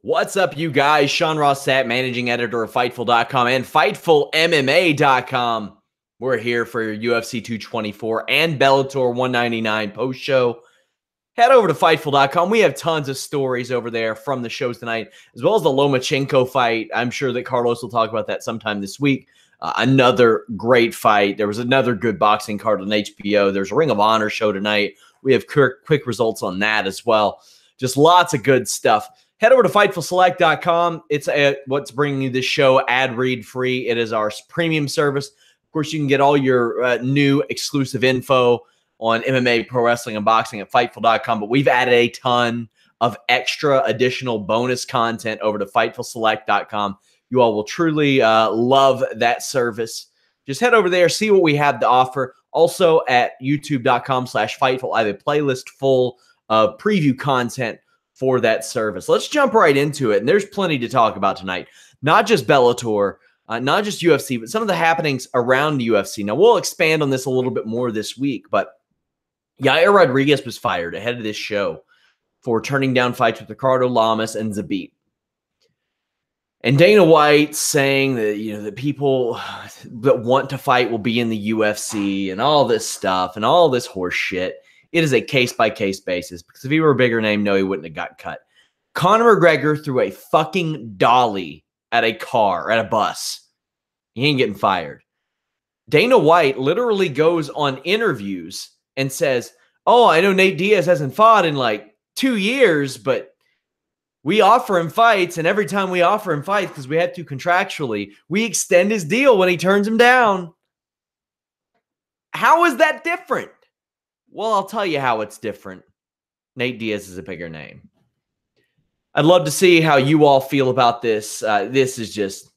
What's up, you guys? Ross Sapp, managing editor of Fightful.com and FightfulMMA.com. We're here for your UFC 224 and Bellator 199 post-show. Head over to Fightful.com. We have tons of stories over there from the shows tonight, as well as the Lomachenko fight. I'm sure that Carlos will talk about that sometime this week. Another great fight. There was another good boxing card on HBO. There's a Ring of Honor show tonight. We have quick results on that as well. Just lots of good stuff. Head over to FightfulSelect.com. It's what's bringing you this show ad-read free. It is our premium service. Of course, you can get all your new exclusive info on MMA, pro wrestling, and boxing at Fightful.com. But we've added a ton of extra additional bonus content over to FightfulSelect.com. You all will truly love that service. Just head over there, see what we have to offer. Also at YouTube.com/Fightful, I have a playlist full of preview content for that service. Let's jump right into it. And there's plenty to talk about tonight. Not just Bellator, not just UFC, but some of the happenings around the UFC. Now, we'll expand on this a little bit more this week, but Yair Rodriguez was fired ahead of this show for turning down fights with Ricardo Lamas and Zabit. And Dana White saying that, the people that want to fight will be in the UFC and all this stuff and all this horse shit. It is a case-by-case basis, because if he were a bigger name, no, he wouldn't have got cut. Conor McGregor threw a fucking dolly at a car, at a bus. He ain't getting fired. Dana White literally goes on interviews and says, oh, I know Nate Diaz hasn't fought in like 2 years, but we offer him fights, and every time we offer him fights, because we have to contractually, we extend his deal when he turns him down. How is that different? Well, I'll tell you how it's different. Nate Diaz is a bigger name. I'd love to see how you all feel about this. This is just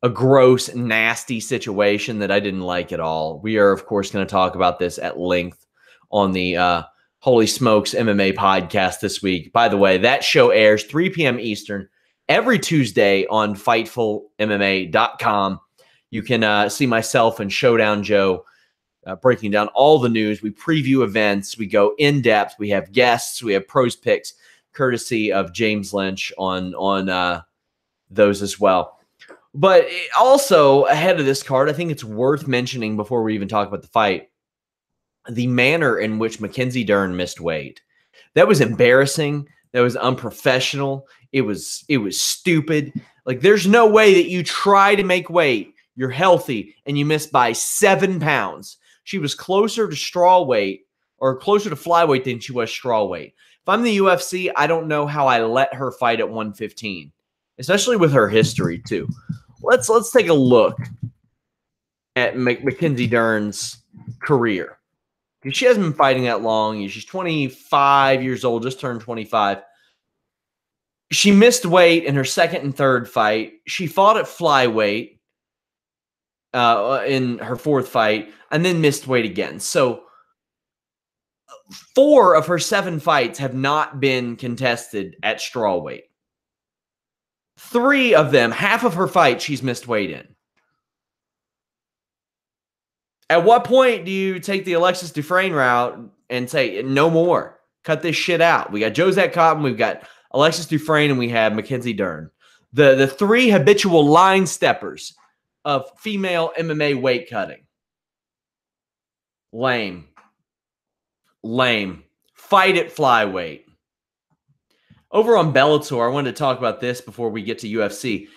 a gross, nasty situation that I didn't like at all. We are, of course, going to talk about this at length on the Holy Smokes MMA podcast this week. By the way, that show airs 3 p.m. Eastern every Tuesday on FightfulMMA.com. You can see myself and Showdown Joe breaking down all the news. We preview events. We go in depth. We have guests. We have pros picks, courtesy of James Lynch on those as well. But also ahead of this card, I think it's worth mentioning before we even talk about the fight, the manner in which Mackenzie Dern missed weight. That was embarrassing. That was unprofessional. It was stupid. Like, there's no way that you try to make weight, you're healthy, and you miss by 7 pounds. She was closer to straw weight, or closer to flyweight, than she was straw weight. If I'm the UFC, I don't know how I let her fight at 115, especially with her history too. Let's take a look at Mackenzie Dern's career. She hasn't been fighting that long. She's 25 years old, just turned 25. She missed weight in her second and third fight. She fought at flyweight in her fourth fight, and then missed weight again. So 4 of her 7 fights have not been contested at strawweight. 3 of them, half of her fights, she's missed weight in. At what point do you take the Alexis Dufresne route and say, no more, cut this shit out? We got Josette Cotton, we've got Alexis Dufresne, and we have Mackenzie Dern. The 3 habitual line steppers of female MMA weight cutting. Lame. Fight at flyweight. Over on Bellator, I wanted to talk about this before we get to UFC.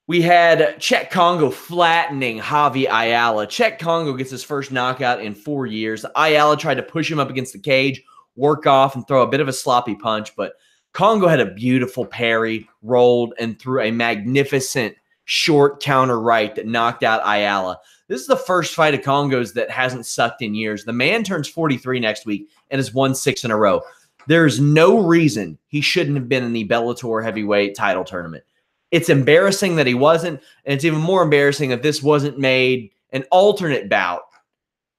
We had Czech Congo flattening Javi Ayala. Czech Congo gets his first knockout in 4 years. Ayala tried to push him up against the cage, work off, and throw a bit of a sloppy punch, but Congo had a beautiful parry, rolled, and threw a magnificent short counter right that knocked out Ayala. This is the first fight of Congo's that hasn't sucked in years. The man turns 43 next week and has won 6 in a row. There is no reason he shouldn't have been in the Bellator heavyweight title tournament. It's embarrassing that he wasn't, and it's even more embarrassing that this wasn't made an alternate bout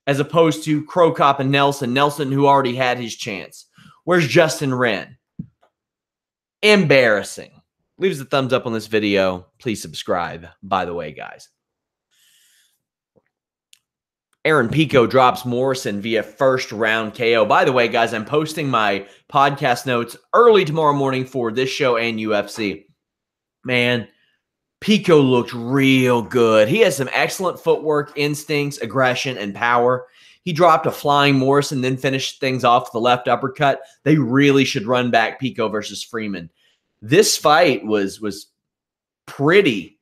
as opposed to Krokop and Nelson. Nelson, who already had his chance. Where's Justin Wren? Embarrassing. Leave us a thumbs up on this video. Please subscribe, by the way, guys. Aaron Pico drops Morrison via first round KO. By the way, guys, I'm posting my podcast notes early tomorrow morning for this show and UFC. Man, Pico looked real good. He has some excellent footwork, instincts, aggression, and power. He dropped a flying Morrison, then finished things off with the left uppercut. They really should run back Pico versus Freeman. This fight was pretty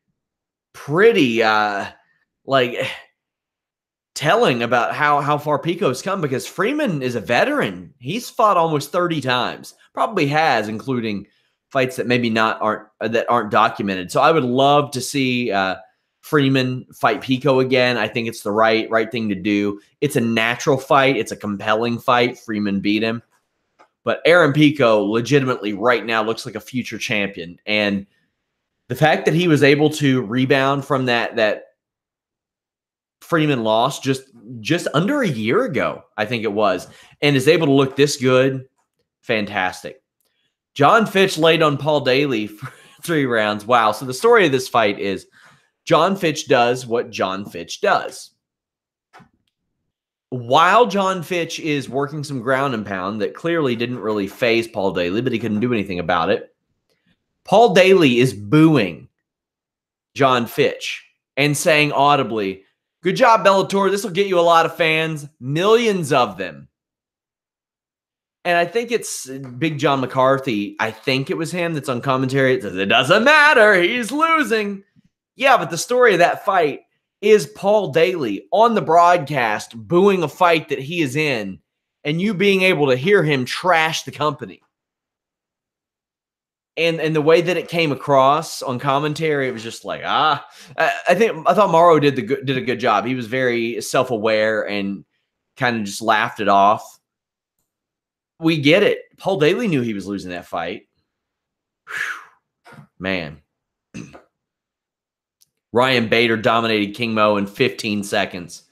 telling about how far Pico's come, because Freeman is a veteran. He's fought almost 30 times. Probably has, including fights that maybe aren't documented. So I would love to see Freeman fight Pico again. I think it's the right thing to do. It's a natural fight. It's a compelling fight. Freeman beat him. But Aaron Pico legitimately right now looks like a future champion. And the fact that he was able to rebound from that Freeman loss just under a year ago, I think it was, and is able to look this good, fantastic. John Fitch laid on Paul Daley for 3 rounds. Wow. So the story of this fight is John Fitch does what John Fitch does. While John Fitch is working some ground and pound that clearly didn't really faze Paul Daley, but he couldn't do anything about it, Paul Daley is booing John Fitch and saying audibly, "Good job, Bellator. This will get you a lot of fans, millions of them." And I think it's Big John McCarthy. I think it was him that's on commentary. It says, "It doesn't matter. He's losing." Yeah, but the story of that fight is Paul Daley on the broadcast booing a fight that he is in, and you being able to hear him trash the company. And the way that it came across on commentary, it was just like, I thought Morrow did a good job. He was very self-aware and kind of just laughed it off. We get it. Paul Daley knew he was losing that fight. Whew. Man. Ryan Bader dominated King Mo in 15 seconds.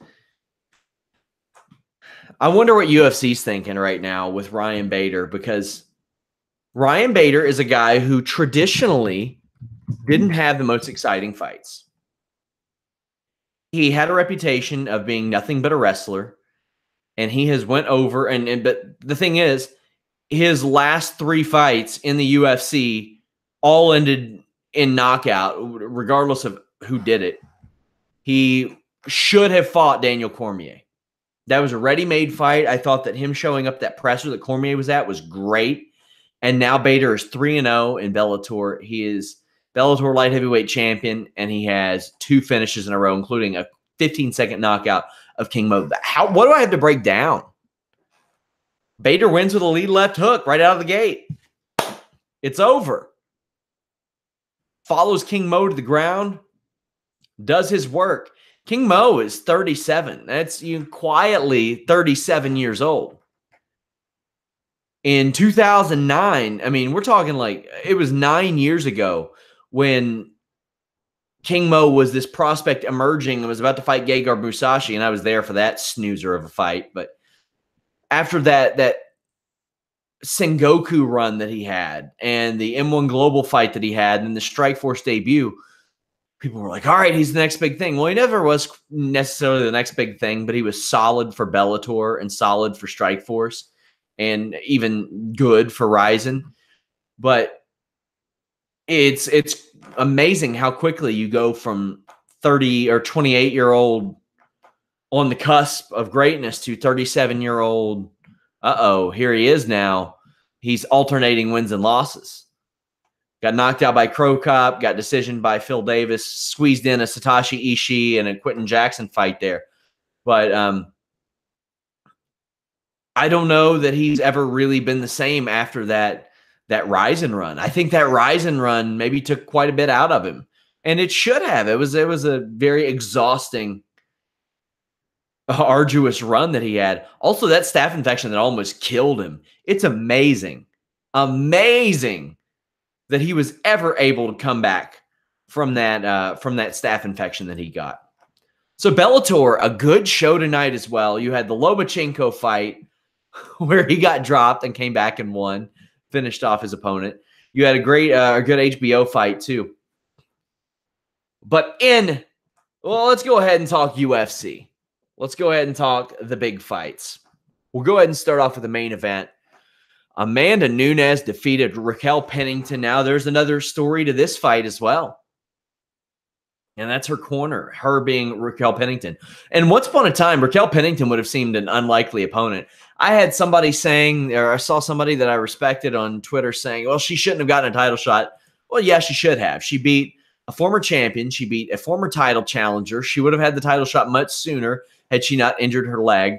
I wonder what UFC's thinking right now with Ryan Bader, because Ryan Bader is a guy who traditionally didn't have the most exciting fights. He had a reputation of being nothing but a wrestler, and he has went over but the thing is, his last 3 fights in the UFC all ended in knockout, regardless of who did it. He should have fought Daniel Cormier. That was a ready-made fight. I thought that him showing up that presser that Cormier was at was great. And now Bader is 3-0 in Bellator. He is Bellator light heavyweight champion, and he has 2 finishes in a row, including a 15-second knockout of King Mo. What do I have to break down? Bader wins with a lead left hook right out of the gate. It's over. Follows King Mo to the ground, does his work. King Mo is 37. That's quietly 37 years old. In 2009, I mean, we're talking like it was 9 years ago when King Mo was this prospect emerging and was about to fight Gegard Mousasi, and I was there for that snoozer of a fight. But after that Sengoku run that he had and the M1 Global fight that he had and the Strikeforce debut, people were like, all right, he's the next big thing. Well, he never was necessarily the next big thing, but he was solid for Bellator and solid for Strikeforce and even good for Ryzen. But it's amazing how quickly you go from 30 or 28-year-old on the cusp of greatness to 37-year-old. Here he is now. He's alternating wins and losses. Got knocked out by Crow Cop, got decision by Phil Davis, squeezed in a Satoshi Ishii and a Quentin Jackson fight there. But I don't know that he's ever really been the same after that Ryzen run. I think that Ryzen run maybe took quite a bit out of him, and it should have. It was a very exhausting, arduous run that he had. Also, that staph infection that almost killed him. It's amazing that he was ever able to come back from that staph infection that he got. So Bellator, a good show tonight as well. You had the Lomachenko fight where he got dropped and came back and won, finished off his opponent. You had a good HBO fight too. But let's go ahead and talk UFC. let's go ahead and talk the big fights. We'll go ahead and start off with the main event. Amanda Nunes defeated Raquel Pennington. Now there's another story to this fight as well. And that's her corner, her being Raquel Pennington. And once upon a time, Raquel Pennington would have seemed an unlikely opponent. I had somebody saying, or I saw somebody that I respected on Twitter saying, well, she shouldn't have gotten a title shot. Well, yeah, she should have. She beat a former champion. She beat a former title challenger. She would have had the title shot much sooner had she not injured her leg.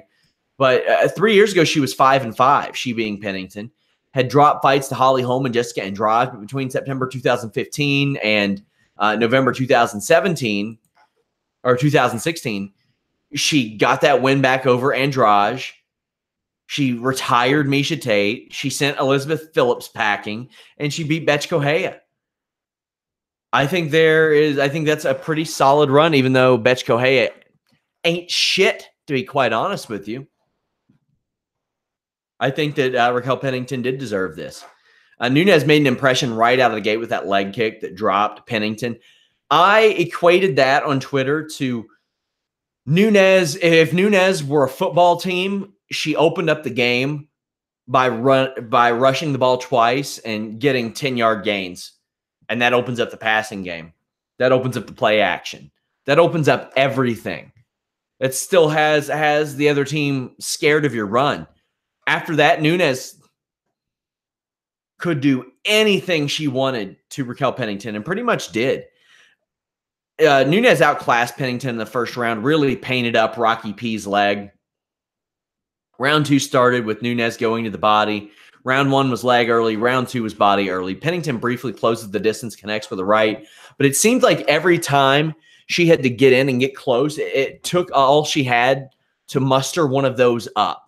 But 3 years ago, she was 5-5, she being Pennington. Had dropped fights to Holly Holm and Jessica Andrade between September 2015 and November 2017 or 2016. She got that win back over Andrade. She retired Miesha Tate. She sent Elizabeth Phillips packing, and she beat Bethe Correia. I think that's a pretty solid run, even though Bethe Correia ain't shit, to be quite honest with you. I think that Raquel Pennington did deserve this. Nunes made an impression right out of the gate with that leg kick that dropped Pennington. I equated that on Twitter to Nunes. If Nunes were a football team, she opened up the game by rushing the ball twice and getting 10-yard gains. And that opens up the passing game. That opens up the play action. That opens up everything. It still has the other team scared of your run. After that, Nunes could do anything she wanted to Raquel Pennington and pretty much did. Nunes outclassed Pennington in the first round, really painted up Rocky P's leg. Round 2 started with Nunes going to the body. Round 1 was leg early. Round 2 was body early. Pennington briefly closes the distance, connects with the right. But it seemed like every time she had to get in and get close, it took all she had to muster one of those up.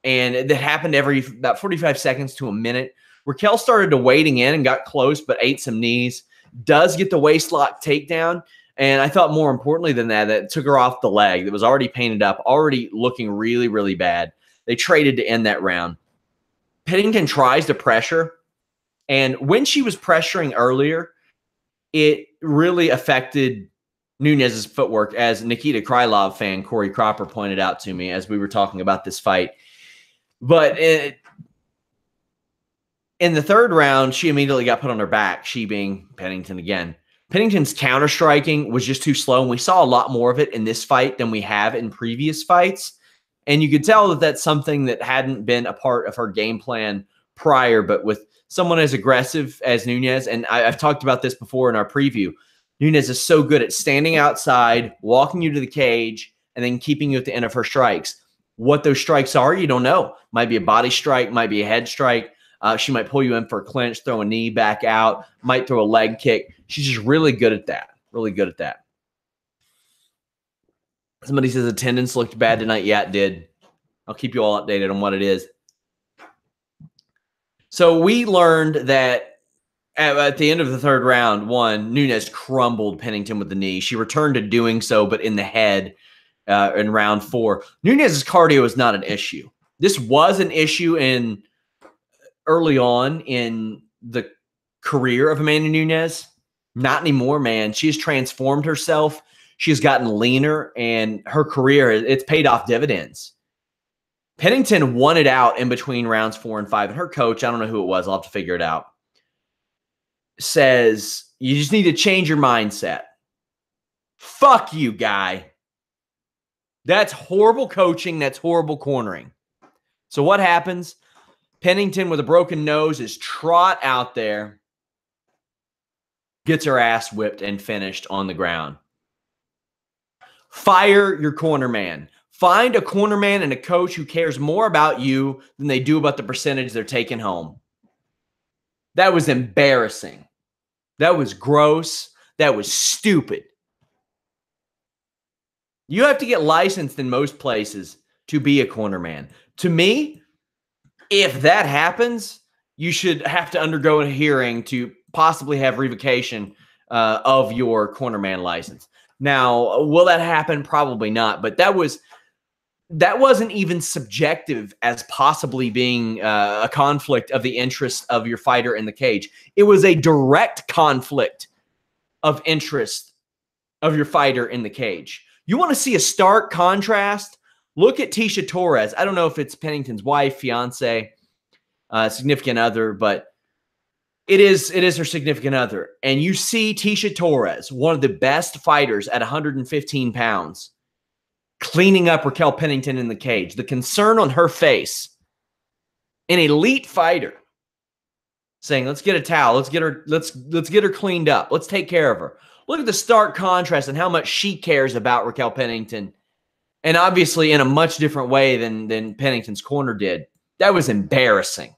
And that happened every about 45 seconds to a minute. Raquel started to wading in and got close, but ate some knees. Does get the waist lock takedown. And I thought more importantly than that, that took her off the leg that was already painted up, already looking really, really bad. They traded to end that round. Pennington tries to pressure. And when she was pressuring earlier, it really affected Nunes' footwork, as Nikita Krylov fan Corey Cropper pointed out to me as we were talking about this fight. But in the third round, she immediately got put on her back, she being Pennington again. Pennington's counter-striking was just too slow, and we saw a lot more of it in this fight than we have in previous fights. And you could tell that that's something that hadn't been a part of her game plan prior, but with someone as aggressive as Nunes, and I've talked about this before in our preview, Nunes is so good at standing outside, walking you to the cage, and then keeping you at the end of her strikes. What those strikes are, you don't know. Might be a body strike, might be a head strike. She might pull you in for a clinch, throw a knee back out, might throw a leg kick. She's just really good at that. Really good at that. Somebody says attendance looked bad tonight. Yeah, it did. I'll keep you all updated on what it is. So we learned that at the end of the third round, Nunes crumbled Pennington with the knee. She returned to doing so, but in the head in round 4. Nunes' cardio is not an issue. This was an issue early on in the career of Amanda Nunes. Not anymore, man. She has transformed herself. She has gotten leaner, and her career, it's paid off dividends. Pennington won it out in between rounds 4 and 5. And her coach, I don't know who it was, I'll have to figure it out, says, you just need to change your mindset. Fuck you, guy. That's horrible coaching. That's horrible cornering. So what happens? Pennington with a broken nose is trot out there, gets her ass whipped and finished on the ground. Fire your corner man. Find a corner man and a coach who cares more about you than they do about the percentage they're taking home. That was embarrassing. That was gross. That was stupid. You have to get licensed in most places to be a corner man. To me, if that happens, you should have to undergo a hearing to possibly have revocation of your cornerman license. Now, will that happen? Probably not. But that wasn't even subjective as possibly being a conflict of the interest of your fighter in the cage. It was a direct conflict of interest of your fighter in the cage. You want to see a stark contrast? Look at Tecia Torres. I don't know if it's Pennington's wife, fiance, significant other, but it is her significant other. And you see Tecia Torres, one of the best fighters at 115 pounds, cleaning up Raquel Pennington in the cage. The concern on her face, an elite fighter, saying, let's get a towel. Let's get her cleaned up. Let's take care of her. Look at the stark contrast and how much she cares about Raquel Pennington. And obviously in a much different way than Pennington's corner did. That was embarrassing.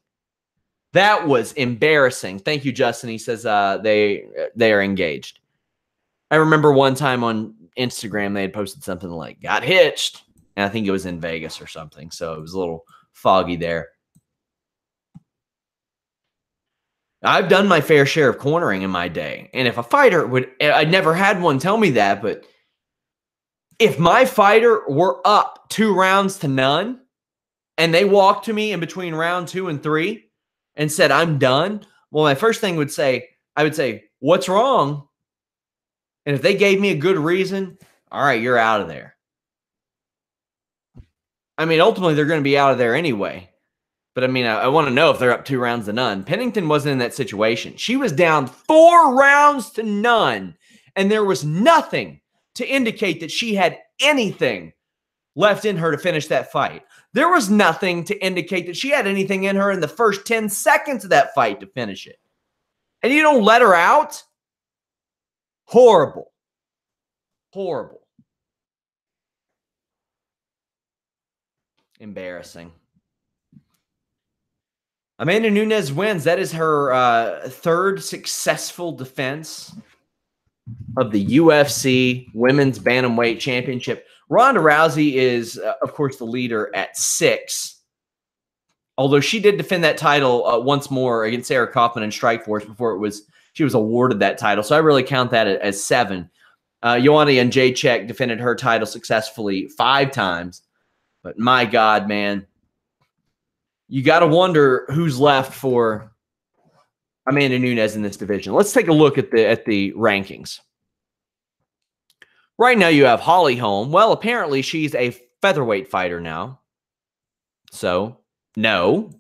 That was embarrassing. Thank you, Justin. He says they are engaged. I remember one time on Instagram, they had posted something like, got hitched. And I think it was in Vegas or something. So it was a little foggy there. I've done my fair share of cornering in my day. And if a fighter would, I never had one tell me that, but if my fighter were up 2-0 and they walked to me in between round 2 and 3 and said, I'm done. Well, my first thing I would say, what's wrong? And if they gave me a good reason, all right, you're out of there. I mean, ultimately, they're going to be out of there anyway. But I mean, I want to know if they're up 2-0. Pennington wasn't in that situation. She was down 4-0, and there was nothing to indicate that she had anything left in her to finish that fight. There was nothing to indicate that she had anything in her in the first 10 seconds of that fight to finish it. And you don't let her out? Horrible. Horrible. Embarrassing. Amanda Nunes wins. That is her third successful defense of the UFC Women's Bantamweight Championship. Ronda Rousey is, of course, the leader at 6. Although she did defend that title once more against Sarah Kaufman in Strikeforce before she was awarded that title. So I really count that as 7. Joanna Jędrzejczyk defended her title successfully 5 times. But my God, man. You got to wonder who's left for Amanda Nunes in this division. Let's take a look at the rankings. Right now you have Holly Holm. Well, apparently she's a featherweight fighter now. So, no.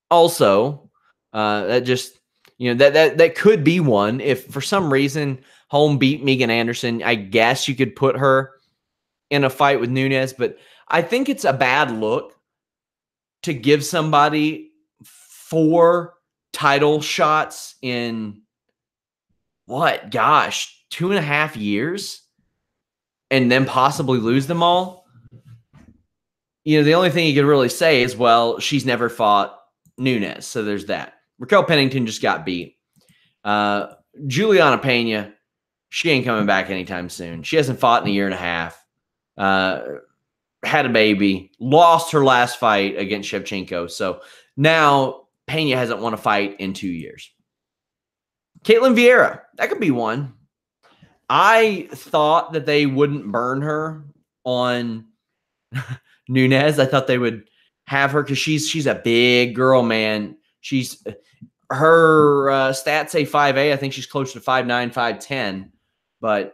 Also, that just, that could be one. If for some reason Holm beat Megan Anderson, I guess you could put her in a fight with Nunes, but I think it's a bad look to give somebody 4 title shots in 2.5 years and then possibly lose them all. The only thing you could really say is, well, she's never fought Nunes. So there's that. Raquel Pennington just got beat. Juliana Pena, she ain't coming back anytime soon. She hasn't fought in a year and a half. Had a baby, lost her last fight against Shevchenko. So now Pena hasn't won a fight in 2 years. Caitlin Vieira, that could be one. I thought that they wouldn't burn her on Nunes. I thought they would have her because she's a big girl, man. Her stats say 5'8". I think she's closer to 5'9", 5'10". But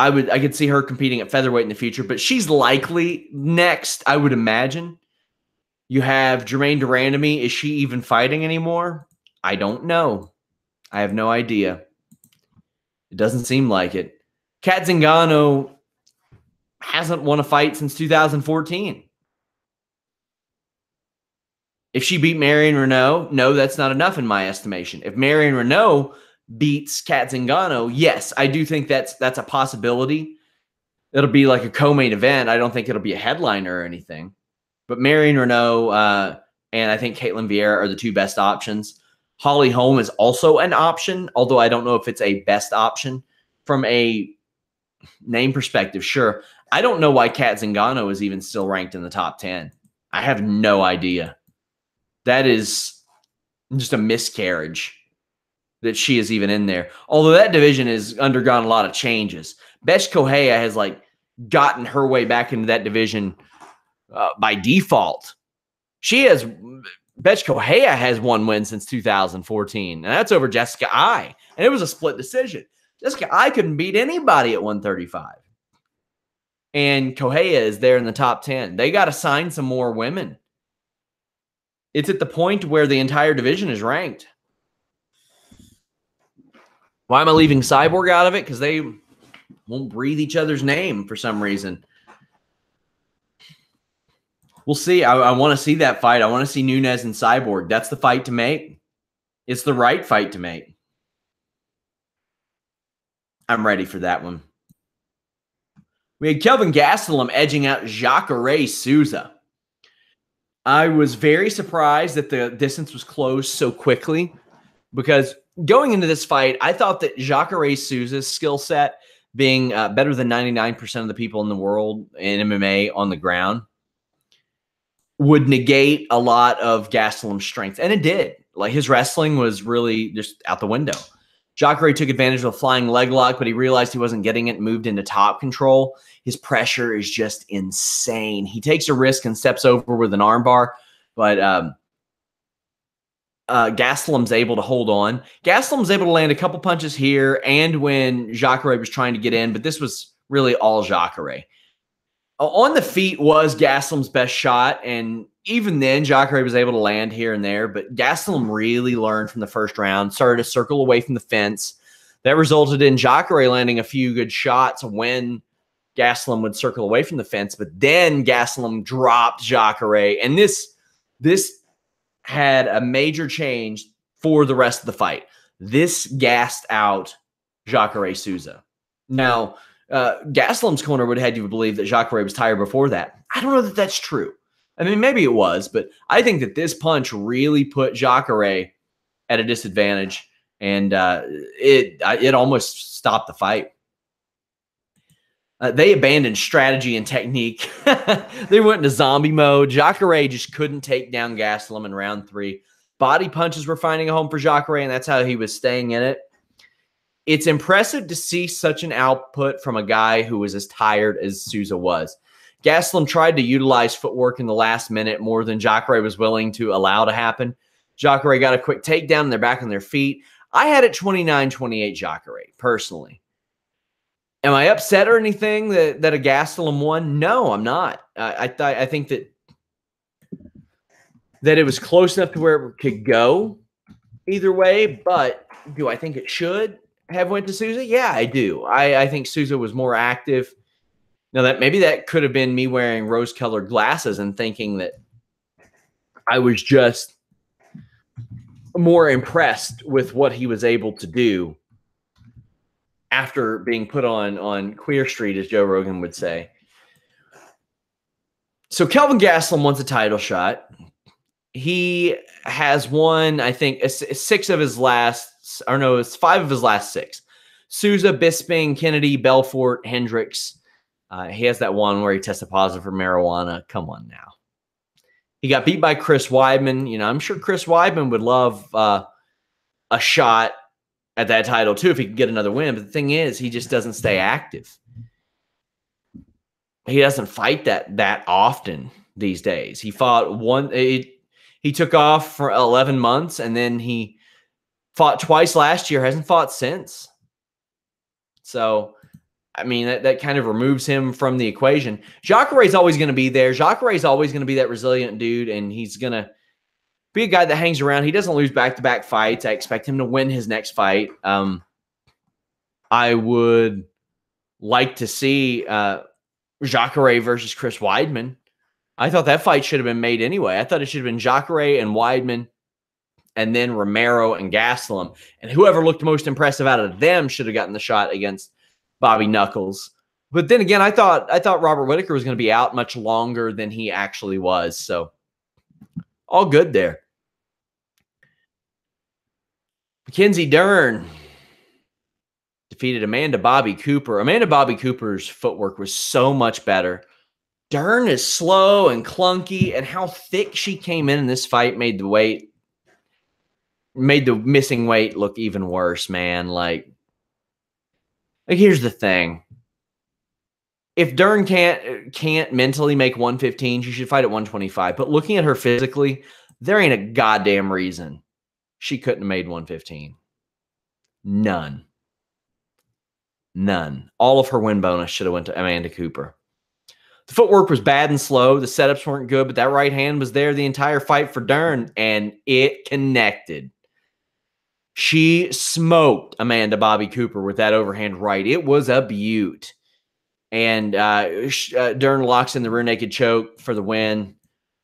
I could see her competing at featherweight in the future, but she's likely next, I would imagine. You have Jermaine Durandamy. Is she even fighting anymore? I don't know. I have no idea. It doesn't seem like it. Kat Zingano hasn't won a fight since 2014. If she beat Marion Renault, no, that's not enough in my estimation. If Marion Renault beats Kat Zingano, yes, I do think that's a possibility. It'll be like a co-main event. I don't think it'll be a headliner or anything. But Marion Renault and I think Caitlin Vieira are the 2 best options. Holly Holm is also an option, although I don't know if it's a best option from a name perspective. Sure. I don't know why Kat Zingano is even still ranked in the top 10. I have no idea. That is just a miscarriage that she is even in there. Although that division has undergone a lot of changes. Besh Kohea has gotten her way back into that division by default. Besh Kohea has 1 win since 2014, and that's over Jessica Ai, and it was a split decision. This guy, I couldn't beat anybody at 135. And Correia is there in the top 10. They got to sign some more women. It's at the point where the entire division is ranked. Why am I leaving Cyborg out of it? Because they won't breathe each other's name for some reason. We'll see. I want to see that fight. I want to see Nunes and Cyborg. That's the fight to make. It's the right fight to make. I'm ready for that one. We had Kelvin Gastelum edging out Jacare Souza. I was very surprised that the distance was closed so quickly because going into this fight, I thought that Jacare Souza's skill set, being better than 99% of the people in the world in MMA on the ground, would negate a lot of Gastelum's strength. And it did. Like, his wrestling was really just out the window. Jacare took advantage of a flying leg lock, but he realized he wasn't getting it and moved into top control. His pressure is just insane. He takes a risk and steps over with an armbar, but Gastelum's able to hold on. Gastelum's able to land a couple punches here and when Jacare was trying to get in, but this was really all Jacare. On the feet was Gastelum's best shot, and even then, Jacare was able to land here and there, but Gastelum really learned from the first round, started to circle away from the fence. That resulted in Jacare landing a few good shots when Gastelum would circle away from the fence, but then Gastelum dropped Jacare, and this had a major change for the rest of the fight. This gassed out Jacare Souza. Now, Gastelum's corner would have had you believe that Jacare was tired before that. I don't know that that's true. I mean, maybe it was, but I think that this punch really put Jacare at a disadvantage, and it almost stopped the fight. They abandoned strategy and technique. They went into zombie mode. Jacare just couldn't take down Gastelum in round 3. Body punches were finding a home for Jacare, and that's how he was staying in it. It's impressive to see such an output from a guy who was as tired as Souza was. Gastelum tried to utilize footwork in the last minute more than Jacare was willing to allow to happen. Jacare got a quick takedown, and they're back on their feet. I had it 29-28 Jacare, personally. Am I upset or anything that a Gastelum won? No, I'm not. I think that it was close enough to where it could go either way, but do I think it should have went to Souza? Yeah, I do. I think Souza was more active. Now, that maybe that could have been me wearing rose-colored glasses and thinking that I was just more impressed with what he was able to do after being put on Queer Street, as Joe Rogan would say. So Kelvin Gastelum wants a title shot. He has won, I think, it's 5 of his last 6. Souza, Bisping, Kennedy, Belfort, Hendricks. He has that one where he tested positive for marijuana. Come on now. He got beat by Chris Weidman. You know, I'm sure Chris Weidman would love a shot at that title too if he could get another win. But the thing is, he just doesn't stay active. He doesn't fight that often these days. He fought he took off for 11 months, and then he fought twice last year, hasn't fought since. So, I mean, that kind of removes him from the equation. Jacare is always going to be there. Jacare is always going to be that resilient dude, and he's going to be a guy that hangs around. He doesn't lose back-to-back fights. I expect him to win his next fight. I would like to see Jacare versus Chris Weidman. I thought that fight should have been made anyway. I thought it should have been Jacare and Weidman, and then Romero and Gastelum. And whoever looked most impressive out of them should have gotten the shot against Bobby Knuckles. But then again, I thought Robert Whittaker was going to be out much longer than he actually was. So all good there. Mackenzie Dern defeated Amanda Bobby Cooper. Amanda Bobby Cooper's footwork was so much better. Dern is slow and clunky, and how thick she came in this fight made the missing weight look even worse, man. Like here's the thing. If Dern can't mentally make 115, she should fight at 125. But looking at her physically, there ain't a goddamn reason she couldn't have made 115. None. None. All of her win bonus should have went to Amanda Cooper. The footwork was bad and slow. The setups weren't good, but that right hand was there the entire fight for Dern, and it connected. She smoked Amanda Bobby Cooper with that overhand right. It was a beaut. And Dern locks in the rear naked choke for the win.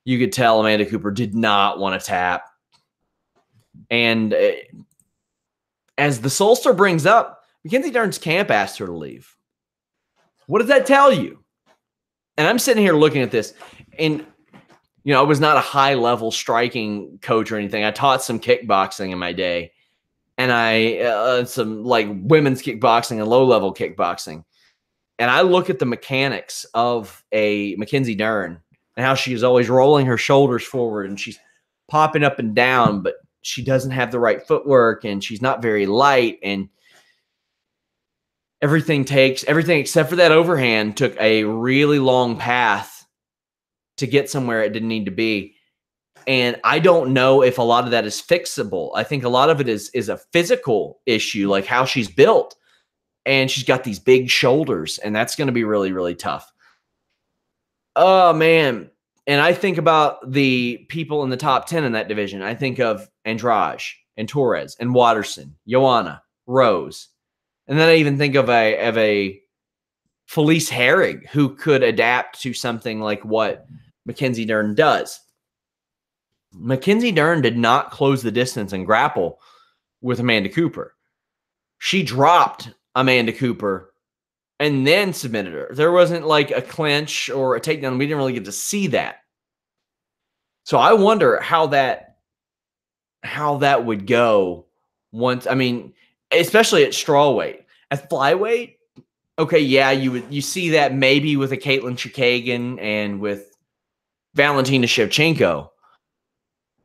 You could tell Amanda Cooper did not want to tap. And as the Solster brings up, Mackenzie Dern's camp asked her to leave. What does that tell you? And I'm sitting here looking at this, and I was not a high-level striking coach or anything. I taught some kickboxing in my day, and some like women's kickboxing and low-level kickboxing. And I look at the mechanics of a Mackenzie Dern and how she is always rolling her shoulders forward, and she's popping up and down, but she doesn't have the right footwork, and she's not very light, and everything except for that overhand took a really long path to get somewhere it didn't need to be. And I don't know if a lot of that is fixable. I think a lot of it is a physical issue, like how she's built. And she's got these big shoulders, and that's going to be really, really tough. Oh, man. And I think about the people in the top 10 in that division. I think of Andrade and Torres and Watterson, Joanna, Rose. And then I even think of a Felice Herrig who could adapt to something like what Mackenzie Dern does. Mackenzie Dern did not close the distance and grapple with Amanda Cooper. She dropped Amanda Cooper and then submitted her. There wasn't like a clinch or a takedown. We didn't really get to see that. So I wonder how that would go once. I mean, especially at strawweight. At flyweight, okay, yeah, you see that maybe with a Caitlin Chikagan and with Valentina Shevchenko.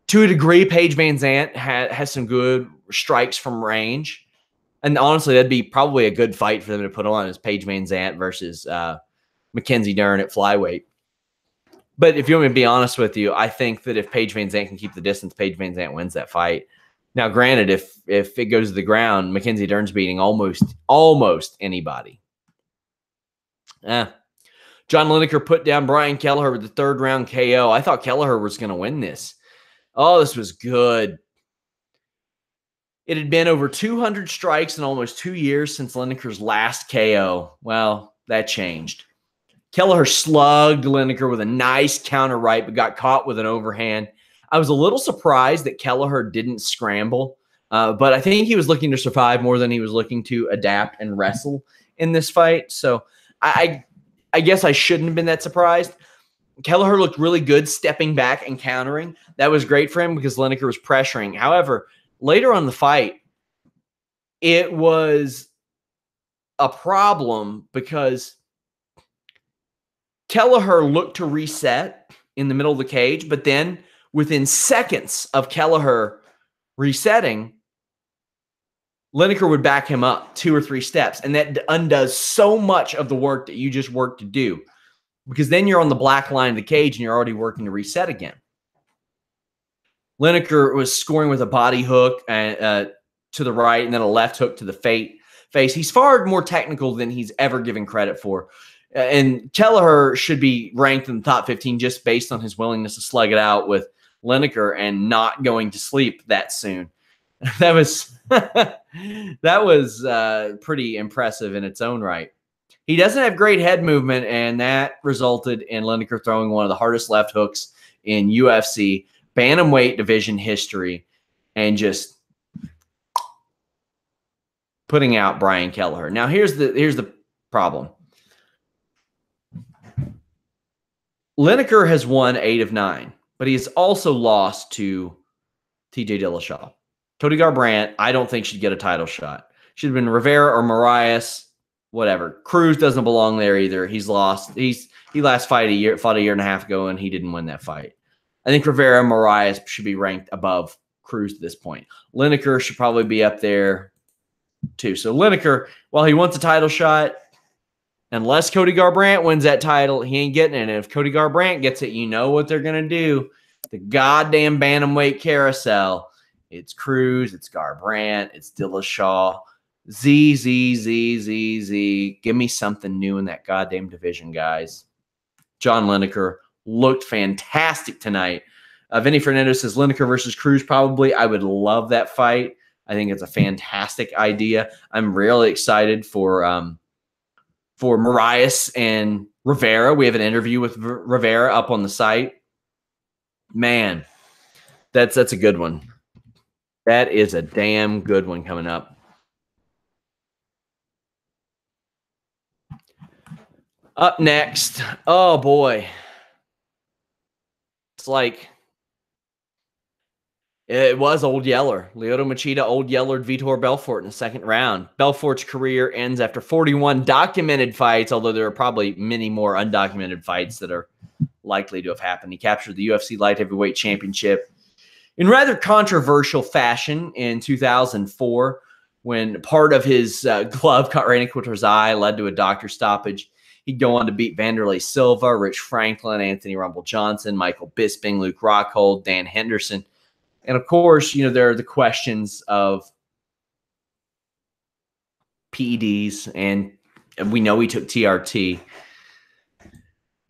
To a degree, Paige Van Zandt has some good strikes from range. And honestly, that'd be probably a good fight for them to put on, is Paige Van Zandt versus Mackenzie Dern at flyweight. But if you want me to be honest with you, I think that if Paige Van Zandt can keep the distance, Paige Van Zandt wins that fight. Now, granted, if it goes to the ground, Mackenzie Dern's beating almost anybody. John Lineker put down Brian Kelleher with the third round KO. I thought Kelleher was going to win this. Oh, this was good. It had been over 200 strikes in almost 2 years since Lineker's last KO. Well, that changed. Kelleher slugged Lineker with a nice counter right, but got caught with an overhand. I was a little surprised that Kelleher didn't scramble, but I think he was looking to survive more than he was looking to adapt and wrestle in this fight. So I guess I shouldn't have been that surprised. Kelleher looked really good stepping back and countering. That was great for him because Lineker was pressuring. However, later on in the fight, it was a problem because Kelleher looked to reset in the middle of the cage, but then within seconds of Kelleher resetting, Lineker would back him up 2 or 3 steps, and that undoes so much of the work that you just worked to do, because then you're on the black line of the cage and you're already working to reset again. Lineker was scoring with a body hook to the right and then a left hook to the face. He's far more technical than he's ever given credit for. And Kelleher should be ranked in the top 15 just based on his willingness to slug it out with Lineker and not going to sleep that soon. That was pretty impressive in its own right. He doesn't have great head movement, and that resulted in Lineker throwing one of the hardest left hooks in UFC bantamweight division history and just putting out Brian Kelleher. Now, here's the problem. Lineker has won 8 of 9, but he has also lost to TJ Dillashaw. Cody Garbrandt, I don't think should get a title shot. Should have been Rivera or Moraes, whatever. Cruz doesn't belong there either. He's lost. He last fought a year and a half ago, and he didn't win that fight. I think Rivera and Moraes should be ranked above Cruz at this point. Lineker should probably be up there too. So Lineker, while he wants a title shot, unless Cody Garbrandt wins that title, he ain't getting it. And if Cody Garbrandt gets it, you know what they're going to do. The goddamn bantamweight carousel. It's Cruz, it's Garbrandt, it's Dillashaw. Z, Z, Z, Z, Z. Give me something new in that goddamn division, guys. John Lineker looked fantastic tonight. Vinny Fernandez says Lineker versus Cruz, probably. I would love that fight. I think it's a fantastic idea. I'm really excited for Moraes and Rivera. We have an interview with Rivera up on the site. Man, that's a good one. That is a damn good one coming up. Up next, oh boy. It's like it was Old Yeller. Lyoto Machida Old Yellered Vitor Belfort in the second round. Belfort's career ends after 41 documented fights, although there are probably many more undocumented fights that are likely to have happened. He captured the UFC Light Heavyweight Championship in rather controversial fashion in 2004 when part of his glove caught right into his eye, led to a doctor stoppage. He'd go on to beat Vanderlei Silva, Rich Franklin, Anthony Rumble Johnson, Michael Bisping, Luke Rockhold, Dan Henderson. And of course, you know, there are the questions of PEDs, and we know he took TRT.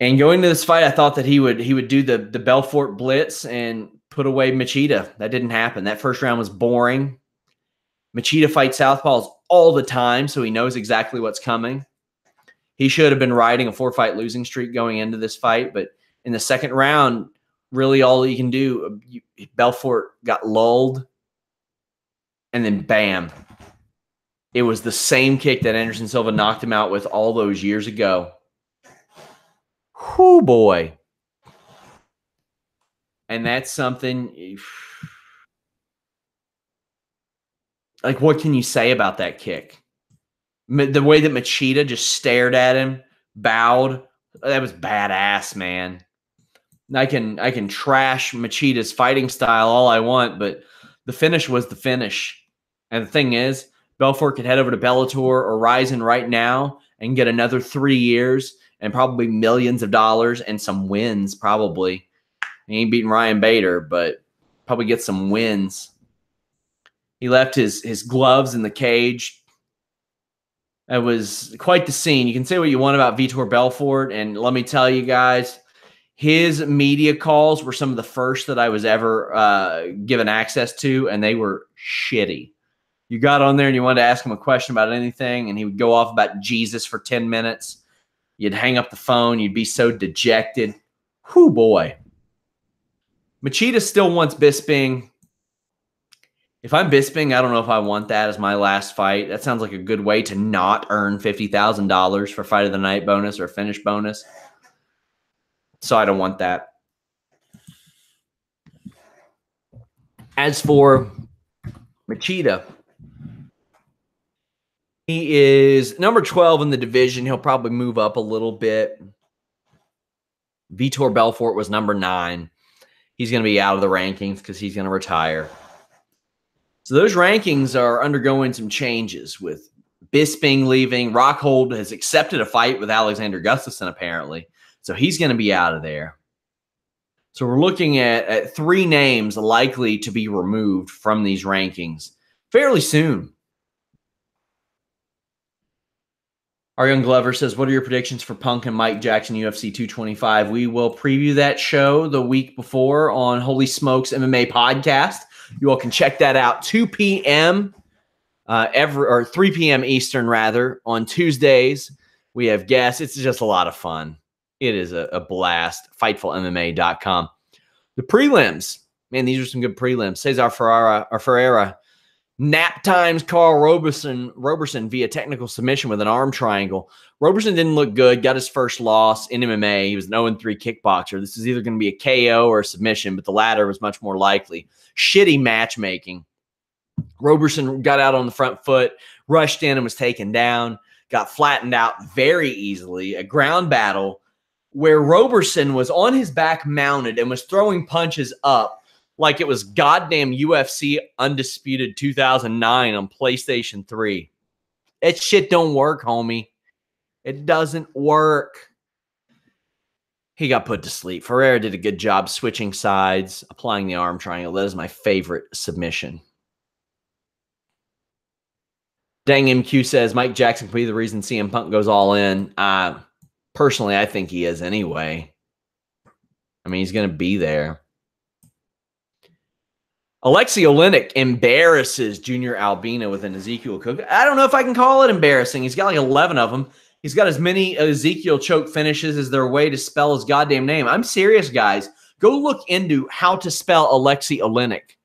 And going to this fight, I thought that he would do the Belfort blitz and put away Machida. That didn't happen. That first round was boring. Machida fights southpaws all the time, so he knows exactly what's coming. He should have been riding a 4-fight losing streak going into this fight, but in the second round, really all you can do, Belfort got lulled, and then bam. It was the same kick that Anderson Silva knocked him out with all those years ago. Whoo, boy. And that's something, like, what can you say about that kick? The way that Machida just stared at him, bowed, that was badass, man. I can trash Machida's fighting style all I want, but the finish was the finish. And the thing is, Belfort could head over to Bellator or Ryzen right now and get another 3 years and probably millions of dollars and some wins, probably. He ain't beating Ryan Bader, but probably get some wins. He left his gloves in the cage. It was quite the scene. You can say what you want about Vitor Belfort, and let me tell you guys, his media calls were some of the first that I was ever given access to, and they were shitty. You got on there and you wanted to ask him a question about anything, and he would go off about Jesus for 10 minutes. You'd hang up the phone. You'd be so dejected. Whew, boy. Machida still wants Bisping. If I'm Bisping, I don't know if I want that as my last fight. That sounds like a good way to not earn $50,000 for fight of the night bonus or finish bonus. So I don't want that. As for Machida, he is number 12 in the division. He'll probably move up a little bit. Vitor Belfort was number 9. He's going to be out of the rankings because he's going to retire. So those rankings are undergoing some changes with Bisping leaving. Rockhold has accepted a fight with Alexander Gustafsson, apparently. So he's going to be out of there. So we're looking at 3 names likely to be removed from these rankings fairly soon. Our Young Glover says, what are your predictions for Punk and Mike Jackson UFC 225? We will preview that show the week before on Holy Smokes MMA podcast. You all can check that out 2 p.m. 3 p.m. Eastern, rather, on Tuesdays. We have guests. It's just a lot of fun. It is a blast. FightfulMMA.com. The prelims. Man, these are some good prelims. Cesar Ferreira nap times Carl Roberson via technical submission with an arm triangle. Roberson didn't look good. Got his first loss in MMA. He was an 0-3 kickboxer. This is either going to be a KO or a submission, but the latter was much more likely. Shitty matchmaking. Roberson got out on the front foot, rushed in and was taken down, got flattened out very easily. A ground battle where Roberson was on his back mounted and was throwing punches up like it was goddamn UFC Undisputed 2009 on PlayStation 3. That shit don't work, homie. It doesn't work. He got put to sleep. Ferreira did a good job switching sides, applying the arm triangle. That is my favorite submission. Dang MQ says Mike Jackson could be the reason CM Punk goes all in. Personally, I think he is anyway. I mean, he's going to be there. Alexei Oleinik embarrasses Junior Albino with an Ezekiel Cook. I don't know if I can call it embarrassing. He's got like 11 of them. He's got as many Ezekiel choke finishes as their way to spell his goddamn name. I'm serious, guys. Go look into how to spell Alexei Oleinik.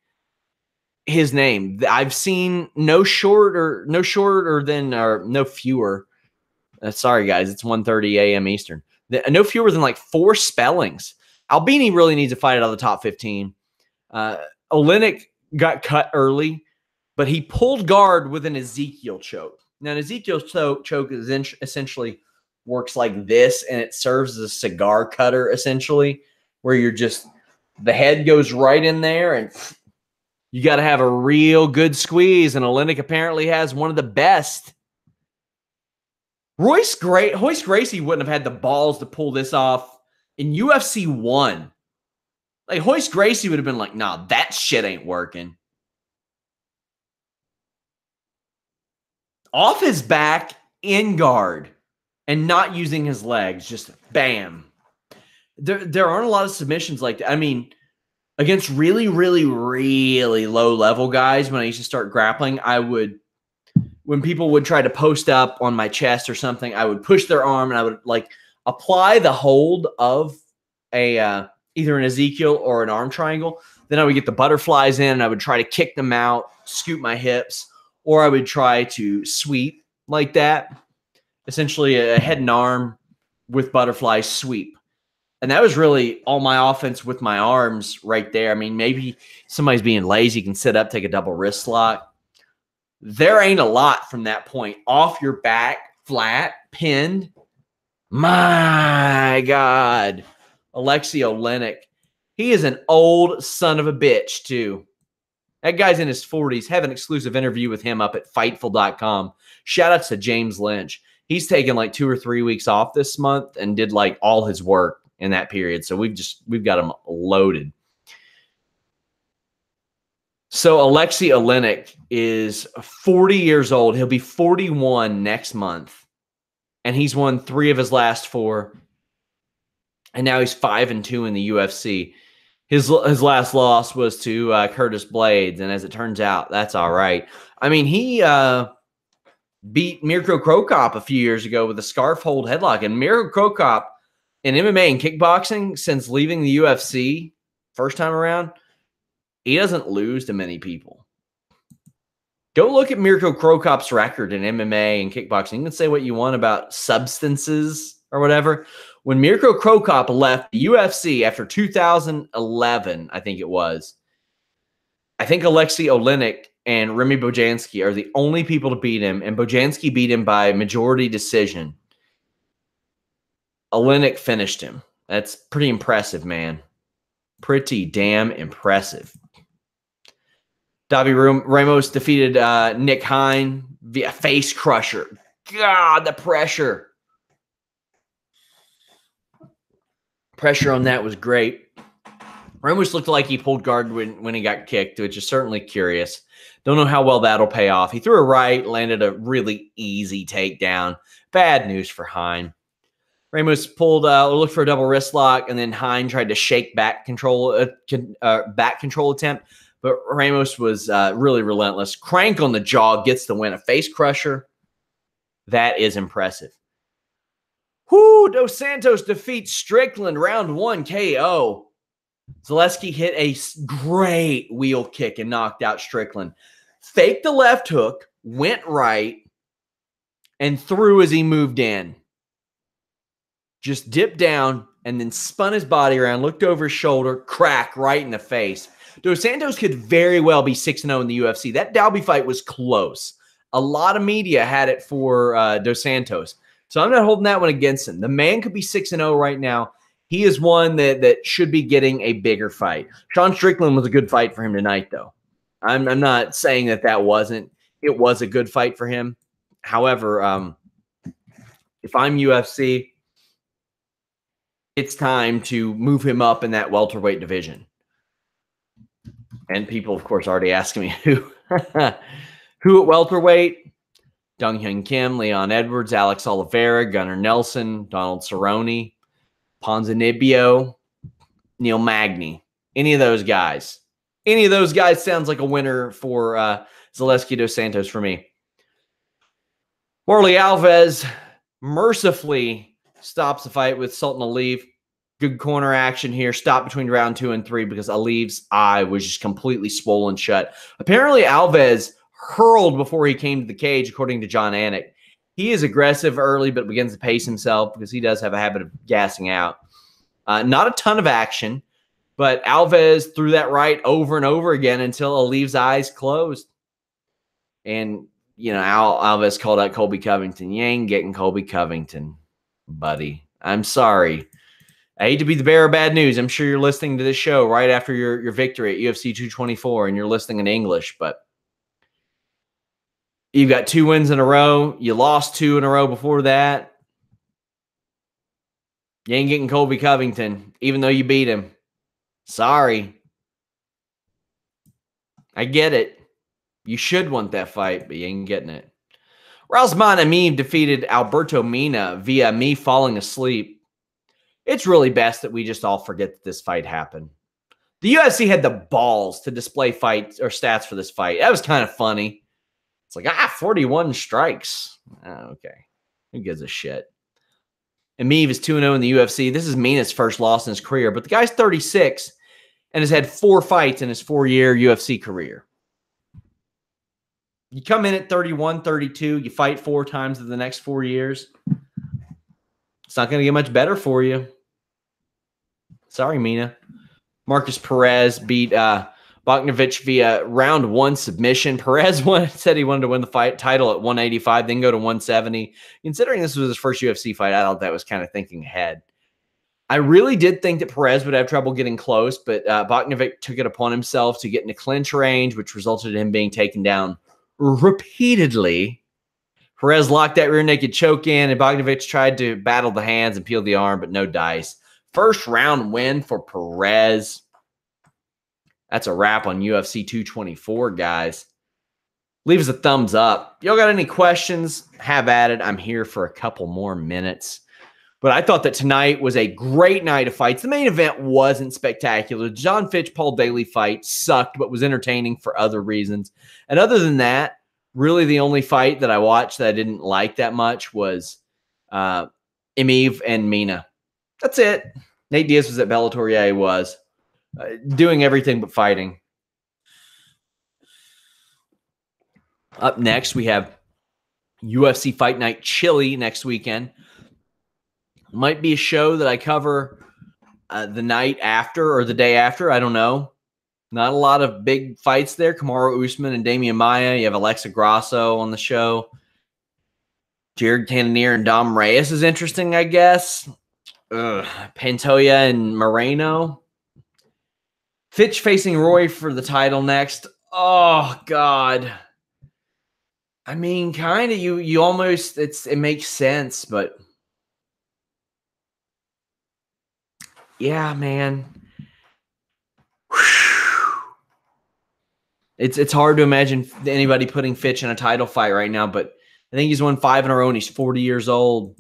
His name. I've seen no fewer. Sorry, guys. It's 1:30 a.m. Eastern. No fewer than like 4 spellings. Albini really needs to fight out of the top 15. Oleinik got cut early, but he pulled guard with an Ezekiel choke. Now, an Ezekiel choke is essentially works like this, and it serves as a cigar cutter, essentially, where you're just, the head goes right in there, and you got to have a real good squeeze, and Oleinik apparently has one of the best. Royce Gracie wouldn't have had the balls to pull this off in UFC 1. Like, Royce Gracie would have been like, nah, that shit ain't working. Off his back, in guard, and not using his legs. Just bam. There aren't a lot of submissions like that. I mean, against really, really, really low-level guys, when I used to start grappling, when people would try to post up on my chest or something, I would push their arm, and I would, like, apply the hold of a either an Ezekiel or an arm triangle. Then I would get the butterflies in, and I would try to kick them out, scoop my hips, or I would try to sweep like that. Essentially a head and arm with butterfly sweep. And that was really all my offense with my arms right there. I mean, maybe somebody's being lazy, can sit up, take a double wrist lock. There ain't a lot from that point. Off your back, flat, pinned. My God. Alexei Oleinik. He is an old son of a bitch, too. That guy's in his 40s. Have an exclusive interview with him up at Fightful.com. Shout outs to James Lynch. He's taken like 2 or 3 weeks off this month and did like all his work in that period. So we've got him loaded. So Alexei Oleinik is 40 years old. He'll be 41 next month. And he's won 3 of his last 4. And now he's 5-2 in the UFC. His last loss was to Curtis Blades, and as it turns out, that's all right. I mean, he beat Mirko Krokop a few years ago with a scarf hold headlock. And Mirko Krokop in MMA and kickboxing, since leaving the UFC first time around, he doesn't lose to many people. Go look at Mirko Krokop's record in MMA and kickboxing. You can say what you want about substances or whatever. When Mirko Krokop left the UFC after 2011, I think it was, I think Alexei Oleinik and Remy Bojanski are the only people to beat him, and Bojanski beat him by majority decision. Oleinik finished him. That's pretty impressive, man. Pretty damn impressive. Davi Ramos defeated Nick Hine via face crusher. God, the pressure. Pressure on that was great. Ramos looked like he pulled guard when he got kicked, which is certainly curious. Don't know how well that'll pay off. He threw a right, landed a really easy takedown. Bad news for Hine. Ramos looked for a double wrist lock, and then Hine tried to shake back control attempt, but Ramos was really relentless. Crank on the jaw gets the win. A face crusher. That is impressive. Whoo! Dos Santos defeats Strickland, round 1 KO. Zaleski hit a great wheel kick and knocked out Strickland. Faked the left hook, went right, and threw as he moved in. Just dipped down and then spun his body around, looked over his shoulder, crack right in the face. Dos Santos could very well be 6-0 in the UFC. That Dalby fight was close. A lot of media had it for Dos Santos. So I'm not holding that one against him. The man could be 6-0 right now. He is one that should be getting a bigger fight. Sean Strickland was a good fight for him tonight, though. I'm not saying that wasn't. It was a good fight for him. However, if I'm UFC, it's time to move him up in that welterweight division. And people, of course, already asking me who at welterweight. Dong Hyun Kim, Leon Edwards, Alex Oliveira, Gunnar Nelson, Donald Cerrone, Ponzinibbio, Neil Magny. Any of those guys. Any of those guys sounds like a winner for Zaleski dos Santos for me. Marley Alves mercifully stops the fight with Sultan Aliyev. Good corner action here. Stop between round 2 and 3 because Aliyev's eye was just completely swollen shut. Apparently, Alves hurled before he came to the cage, according to John Anik. He is aggressive early, but begins to pace himself because he does have a habit of gassing out. Not a ton of action, but Alves threw that right over and over again until Aliyev's eyes closed. And, you know, Alves called out Colby Covington. You ain't getting Colby Covington, buddy. I'm sorry. I hate to be the bearer of bad news. I'm sure you're listening to this show right after your victory at UFC 224 and you're listening in English, but you've got 2 wins in a row. You lost 2 in a row before that. You ain't getting Colby Covington, even though you beat him. Sorry. I get it. You should want that fight, but you ain't getting it. Razman Amin defeated Alberto Mina via me falling asleep. It's really best that we just all forget that this fight happened. The UFC had the balls to display fight or stats for this fight. That was kind of funny. It's like, 41 strikes. Okay. Who gives a shit? Amin is 2-0 in the UFC. This is Mina's first loss in his career, but the guy's 36 and has had 4 fights in his 4-year UFC career. You come in at 31, 32, you fight 4 times in the next 4 years. It's not going to get much better for you. Sorry, Mina. Marcus Perez beat Bogdanovic via round 1 submission. Perez said he wanted to win the fight title at 185, then go to 170. Considering this was his first UFC fight, I thought that was kind of thinking ahead. I really did think that Perez would have trouble getting close, but Bogdanovic took it upon himself to get into clinch range, which resulted in him being taken down repeatedly. Perez locked that rear naked choke in, and Bogdanovic tried to battle the hands and peel the arm, but no dice. First round win for Perez. That's a wrap on UFC 224, guys. Leave us a thumbs up. Y'all got any questions? Have at it. I'm here for a couple more minutes. But I thought that tonight was a great night of fights. The main event wasn't spectacular. John Fitch-Paul Daley fight sucked, but was entertaining for other reasons. And other than that, really the only fight that I watched that I didn't like that much was Emeev and Mina. That's it. Nate Diaz was at Bellator. Yeah, he was. Doing everything but fighting. Up next, we have UFC Fight Night Chile next weekend. Might be a show that I cover the night after or the day after. I don't know. Not a lot of big fights there. Kamaru Usman and Damian Maia. You have Alexa Grasso on the show. Jared Cannonier and Dom Reyes is interesting, I guess. Pantoja and Moreno. Fitch facing Roy for the title next. Oh, God. I mean, kind of. You almost, it makes sense, but yeah, man. It's hard to imagine anybody putting Fitch in a title fight right now, but I think he's won 5 in a row and he's 40 years old.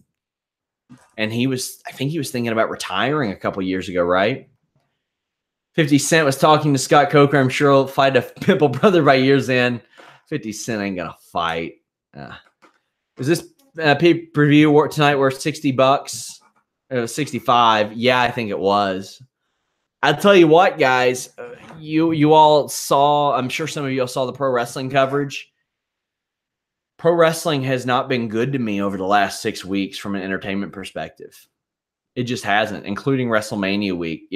And I think he was thinking about retiring a couple years ago, right? 50 Cent was talking to Scott Coker. I'm sure he'll fight a Pitbull brother by year's end. 50 Cent ain't going to fight. Is this pay-per-view tonight worth $60? It was 65. Yeah, I think it was. I'll tell you what, guys. You all saw, I'm sure some of you all saw the pro wrestling coverage. Pro wrestling has not been good to me over the last 6 weeks from an entertainment perspective. It just hasn't, including WrestleMania week.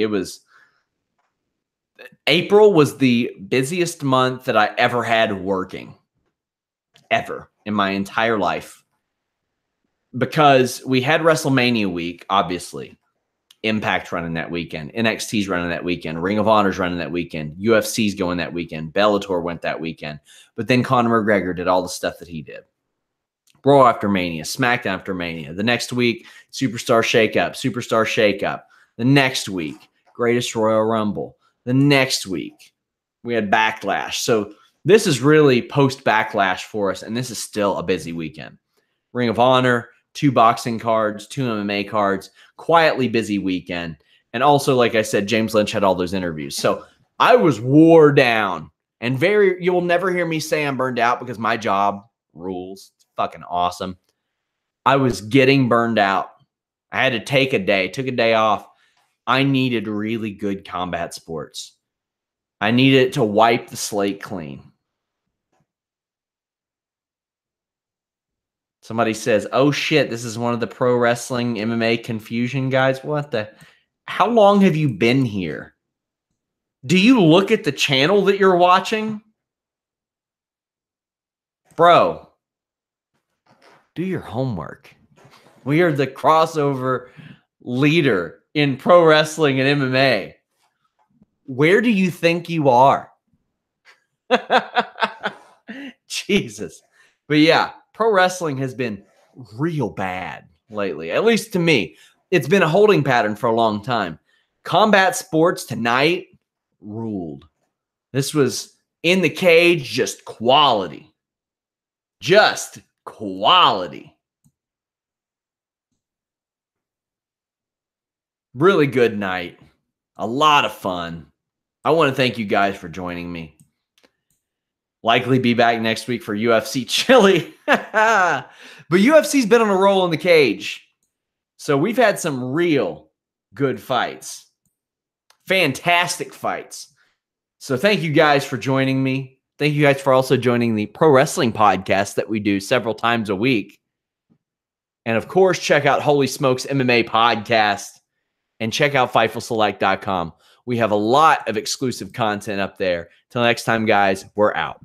April was the busiest month that I ever had working. Ever in my entire life. Because we had WrestleMania week, obviously. Impact running that weekend. NXT's running that weekend. Ring of Honor's running that weekend. UFC's going that weekend. Bellator went that weekend. But then Conor McGregor did all the stuff that he did. Raw after Mania. SmackDown after Mania. The next week, Superstar Shakeup. Superstar Shakeup. The next week, Greatest Royal Rumble. The next week, we had Backlash. So this is really post-backlash for us, and this is still a busy weekend. Ring of Honor, 2 boxing cards, 2 MMA cards, quietly busy weekend. And also, like I said, James Lynch had all those interviews. So I was wore down, and you will never hear me say I'm burned out because my job rules. It's fucking awesome. I was getting burned out. I had to took a day off. I needed really good combat sports. I needed to wipe the slate clean. Somebody says, oh shit, this is one of the pro wrestling MMA confusion guys. How long have you been here? Do you look at the channel that you're watching? Bro, do your homework. We are the crossover leader in pro wrestling and MMA. Where do you think you are? Jesus. But yeah, pro wrestling has been real bad lately, at least to me. It's been a holding pattern for a long time. Combat sports tonight ruled. This was in the cage, just quality. Just quality. Really good night. A lot of fun. I want to thank you guys for joining me. Likely be back next week for UFC Chili. But UFC's been on a roll in the cage. So we've had some real good fights. Fantastic fights. So thank you guys for joining me. Thank you guys for also joining the pro wrestling podcast that we do several times a week. And of course, check out Holy Smokes MMA podcast and check out FightfulSelect.com. We have a lot of exclusive content up there. Till next time, guys, we're out.